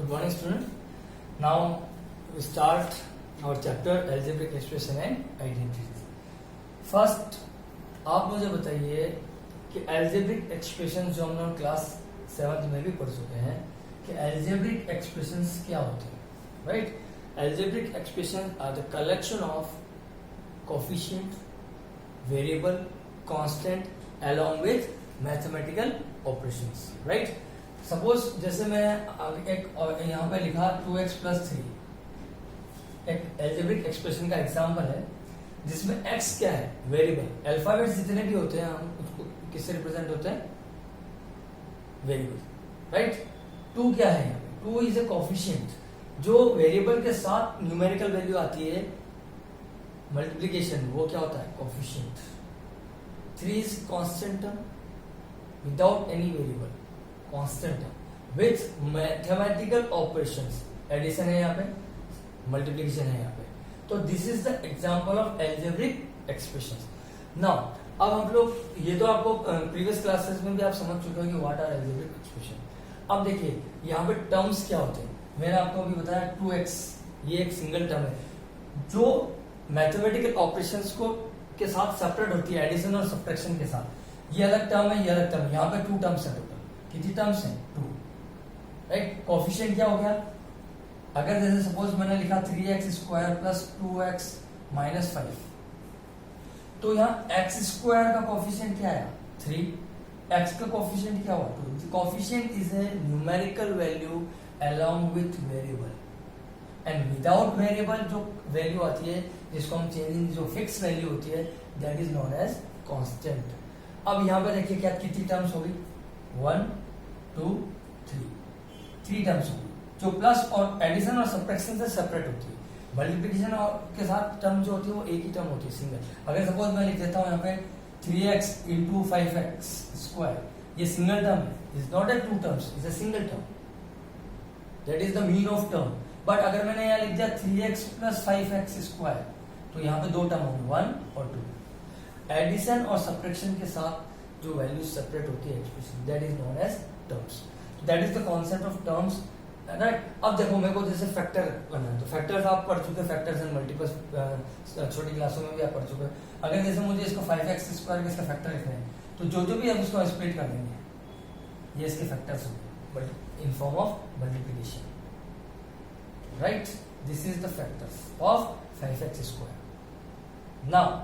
Good morning, student. Now we start our chapter algebraic expression and identities. First, आप मुझे बताइए कि algebraic expressions जो हम लोग क्लास 7th में भी पढ़ चुके हैं कि algebraic expressions क्या होते हैं, right? Algebraic expressions are the collection of coefficient, variable, constant along with mathematical operations, right? Suppose जैसे मैं एक यहाँ पे लिखा 2x प्लस 3, एक एल्जेब्रिक एक्सप्रेशन का एग्जांपल है जिसमें x क्या है, वेरिएबल। अल्फाबेट्स जितने भी होते हैं हम उसको किससे रिप्रेजेंट होते हैं, वेरिएबल, राइट। 2 क्या है, 2 इज ए कोफिशिएंट। जो वेरिएबल के साथ न्यूमेरिकल वैल्यू आती है मल्टीप्लिकेशन, वो क्या होता है, coefficient. 3 is constant term without any variable, constant term with mathematical operations. Addition है यहाँ पे, मल्टीप्लिकेशन है यहाँ पे। तो this is the example of algebraic expressions. Now अब हम लोग, ये तो आपको प्रीवियस क्लासेस में भी आप समझ चुके हो कि व्हाट आर एल्जेब्रिक एक्सप्रेशन। अब देखिए यहाँ पे टर्म्स क्या होते हैं। मैंने आपको अभी बताया 2x, ये एक सिंगल टर्म है जो मैथमेटिकल ऑपरेशंस को के साथ सेपरेट होती है, एडिशन और सब्ट्रैक्शन के साथ। ये अलग टर्म है, ये अलग टर्म है। यहाँ पे 2 टर्म्स है टोटल। कितनी टर्म्स हैं, 2, राइट। कोफिशिएंट क्या हो गया, अगर जैसे सपोज मैंने लिखा 3x square plus 2x minus 5, तो यहाँ x स्क्वायर का कोफिशिएंट क्या आया, 3, x का कोफिशिएंट क्या हुआ, 2। Coefficient is a numerical value along with variable, and without variable जो वैल्यू आती है जिसको हम चेंजिंग, जो फिक्स वैल्यू होती है, that is known as constant. अब यहाँ पे देखिए क्या कितनी टर्म्स होगी, 1 2 3 टर्म्स होगी जो प्लस और एडिशन और सब्ट्रैक्शन से सेपरेट होती है। मल्टीप्लिकेशन और के साथ टर्म जो होती है वो एक ही टर्म होती है, सिंगल। अगर सपोज मैं लिख देता हूँ यहाँ पे 3x इंटू 5x स्क्वायर, ये सिंगल टर्म है, is not a 2 terms, is a single term, that is the mean of term. But अगर मैंने यहाँ लिख दिया 3x प्लस 5x स्क्वायर, तो यहाँ पे 2 टर्म होंगे, 1 और 2। एडिशन और सब्ट्रैक्शन के साथ जो वैल्यू सेपरेट होती है expression, that is known as terms. That is the concept of terms, right. अब देखो मेरे को जैसे फैक्टर बनना है, तो फैक्टर्स आप पढ़ चुके, फैक्टर्स एंड मल्टीपल्स छोटी क्लासों में भी आप पढ़ चुके। अगर जैसे मुझे इसको 5x स्क्वायर का इसका फैक्टर लिखना है, तो जो भी हम इसको स्प्लिट कर देंगे, ये इसके फैक्टर्स होंगे but in form of multiplication, right. This is the factors of 5x square. Now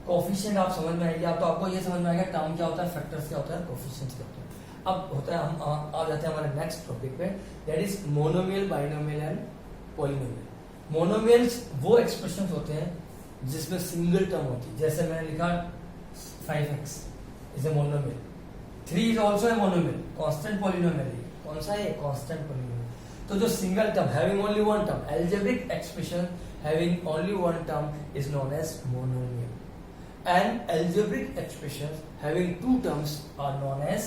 coefficient आप समझ में आएगी, आप तो आपको ये समझ में आएगा टर्म क्या होता है, फैक्टर्स क्या होता है, कोफिशिएंट्स क्या होता है। अब होता है, हम आ जाते हैं हमारे नेक्स्ट टॉपिक पे, that is monomial, binomial and polynomial. Monomials वो एक्सप्रेशंस होते हैं जिसमें सिंगल टर्म होती है। जैसे मैंने लिखा 5x is a monomial, 3 is also a monomial, constant polynomial है। कौन सा है, कांस्टेंट पॉलिनोमियल। तो जो single term having only one term, algebraic expression having only one term is known as monomial, and algebraic expressions having 2 terms are known as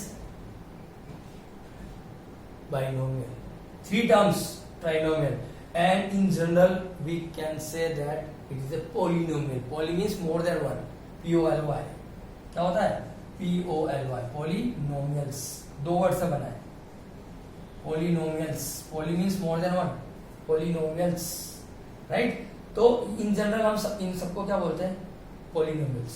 binomial, 3 terms trinomial, and in general we can say that it is a polynomial. Poly means more than one, poly, क्या होता है, poly, polynomials, 2 word से बना है, polynomials, poly means more than one, polynomials, right। तो in general हम इन सबको क्या बोलते हैं, पॉलिनोमियल्स।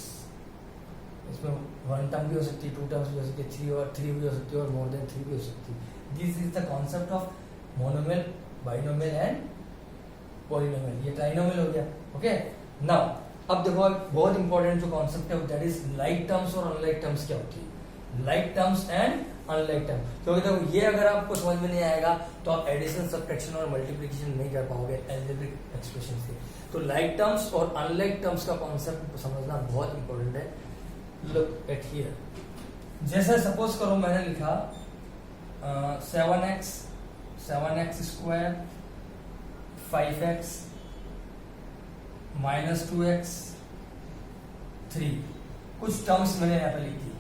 इसमें 1 टर्म भी हो सकती है, 2 टर्म्स भी हो सकती है, 3 भी हो सकती है और मोर देन 3 भी हो सकती है। This is the concept of monomial, binomial and polynomial. ये ट्राइनोमियल हो गया, ओके। नाउ अब देखो बहुत इंपॉर्टेंट जो कॉन्सेप्ट है दैट इज लाइक टर्म्स और अनलाइक टर्म्स क्या होती है, like terms and unlike term. क्योंकि देखो ये अगर आपको समझ में नहीं आएगा तो आप एडिशन, सब्ट्रैक्शन और मल्टीप्लिकेशन नहीं कर पाओगे एल्जेब्रिक एक्सप्रेशन से। तो लाइक टर्म्स और अनलाइक टर्म्स का कॉन्सेप्ट समझना बहुत इंपॉर्टेंट है। लुक एट हियर, जैसे सपोज करो मैंने लिखा 7x square 5x minus 2x 3, कुछ टर्म्स मैंने यहाँ पे लिख दी।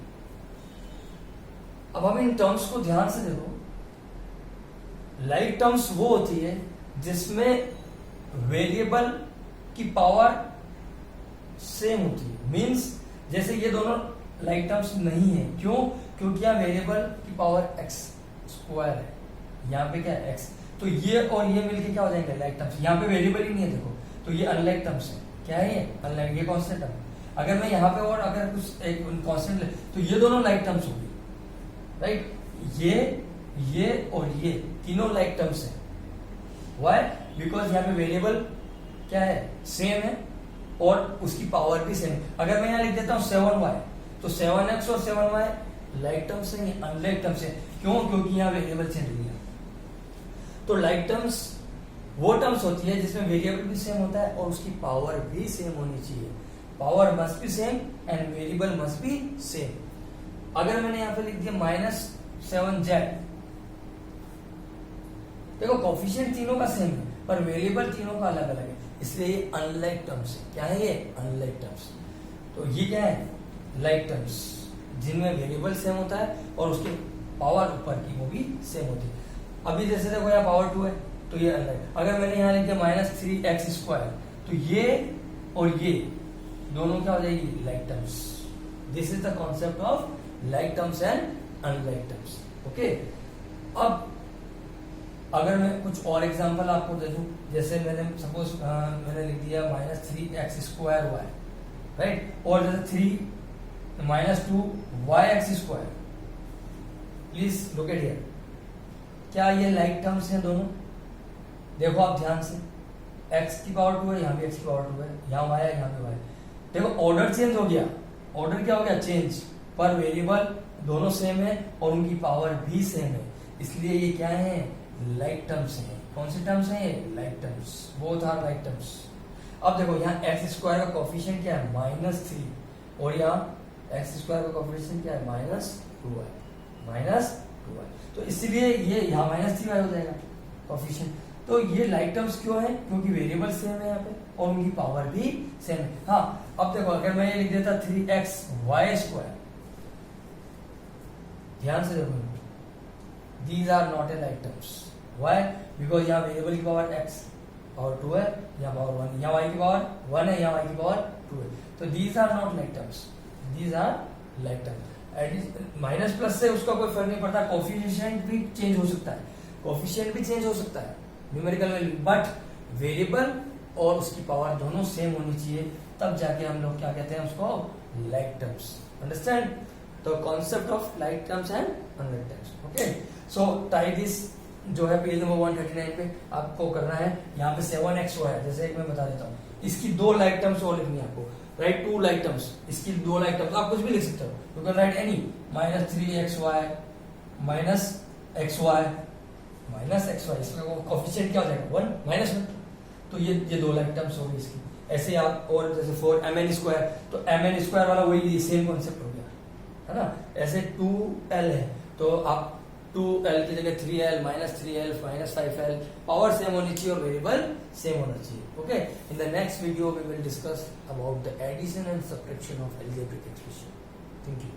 अब हम इन टर्म्स को ध्यान से देखो, लाइक टर्म्स वो होती है जिसमें वेरिएबल की पावर सेम होती है, मींस जैसे ये दोनों लाइक टर्म्स नहीं है, क्यों, क्योंकि यहाँ वेरिएबल की पावर x स्क्वायर है, यहाँ पे क्या है x, तो ये और ये मिलके क्या हो जाएंगे लाइक टर्म्स। यहाँ पे वेरिएबल ही नहीं है देखो, तो ये अनलाइक टर्म्स है। क्या है ये अनलाइक, ये कांस्टेंट है। अगर मैं यहाँ पे और अगर कुछ एक कांस्टेंट ले तो ये दोनों लाइक टर्म्स होगी, राइट। ये और ये तीनों लाइक टर्म्स है। व्हाई? बिकॉज यहाँ पे वेरिएबल क्या है सेम है और उसकी पावर भी सेम। अगर मैं यहाँ लिख देता हूँ 7y, तो 7x और 7y लाइक टर्म्स है, ये अनलाइक टर्म्स है। क्यों? क्योंकि यहाँ वेरिएबल चेंज हो गया। तो लाइक टर्म्स वो टर्म्स होती है जिसमें वेरिएबल भी सेम होता है और उसकी पावर भी सेम होनी चाहिए। Power must be same and variable must be same. अगर मैंने यहाँ पे लिख दिया -7z, देखो कोफिशिएंट तीनों का सेम है पर वेरिएबल तीनों का अलग अलग है, इसलिए ये अनलाइक टर्म्स है। क्या है ये अनलाइक टर्म्स। तो ये क्या है लाइक टर्म्स जिनमें वेरिएबल सेम होता है और उसके पावर ऊपर की वो भी सेम होती है। अभी जैसे देखो यहाँ पावर 2 है तो ये अनलाइक। अगर मैंने यहाँ लिख दिया -3x², तो ये और ये दोनों क्या हो जाएगी like terms. This is the concept of like terms and unlike terms. Okay, अब अगर मैं कुछ और एग्जांपल आपको दे दूं, जैसे मैंने सपोज मैंने लिख दिया -3x²y, राइट, और जैसे -2yx²। Please look at here, क्या ये लाइक टर्म्स हैं दोनों? देखो आप ध्यान से, x की पावर 2 है, यहाँ भी x की पावर 2 है, यहाँ y है, यहाँ पे y। देखो ऑर्डर चेंज हो गया, ऑर्डर क्या हो गया चेंज, पर वेरिएबल दोनों सेम है और उनकी पावर भी सेम है, इसलिए ये क्या है लाइक टर्म्स हैं। कौन सी टर्म्स हैं ये like terms, both are like terms. अब देखो यहाँ x² का कोफिशिएंट क्या है -3 और यहाँ x² का कोफिशिएंट क्या है -2y। तो इसीलिए ये यहाँ -3y हो जाएगा कोफिशिएंट। तो ये लाइक टर्म्स क्यों है? क्योंकि वेरिएबल सेम है यहाँ पे और उनकी पावर भी सेम है। हाँ, अब देखो अगर मैं ये लिख देता 3xy², ध्यान से देखो, these are not a like terms. Why? Because यहाँ वेरिएबल की पावर x पावर 2 है, यहाँ पावर 1, यहाँ y की पावर 1 है, यहाँ y की पावर 2 है। तो these are not like terms, these are like terms. Minus plus से उसका कोई फर्क नहीं पड़ता, कोफिशिएंट भी चेंज हो सकता है, कोफिशिएंट भी चेंज हो सकता है न्यूमेरिकल वैल्यू, बट वेरिएबल और उसकी पावर दोनों सेम होनी चाहिए, तब जाके हम लोग क्या कहते हैं उसको like terms. Understand the concept of like terms and unlike terms. Okay, so tie this जो है पेज नंबर 139 पे आपको करना है। यहाँ पे 7x है, जैसे एक मैं बता देता हूँ, इसकी 2 लाइक टर्म्स और लिखनी है आपको, राइट, 2 लाइक टर्म्स, इसकी 2 लाइक टर्म्स। आप कुछ भी लिख सकते हो, you can write any, -3xy -xy, इसका कोफिशिएंट क्या हो जाएगा 1 -1। तो ये 2 लाइक टर्म्स होगी इसकी। ऐसे आप और जैसे 4mn², तो mn² वाला वही सेम कॉन्सेप्ट हो गया, है ना। ऐसे 2l है तो आप 2l की जगह 3l -3l -5l, power same होनी चाहिए और वेरिएबल सेम होना चाहिए। Okay, in the next video we will discuss about the addition and subtraction of algebraic expression. Thank you.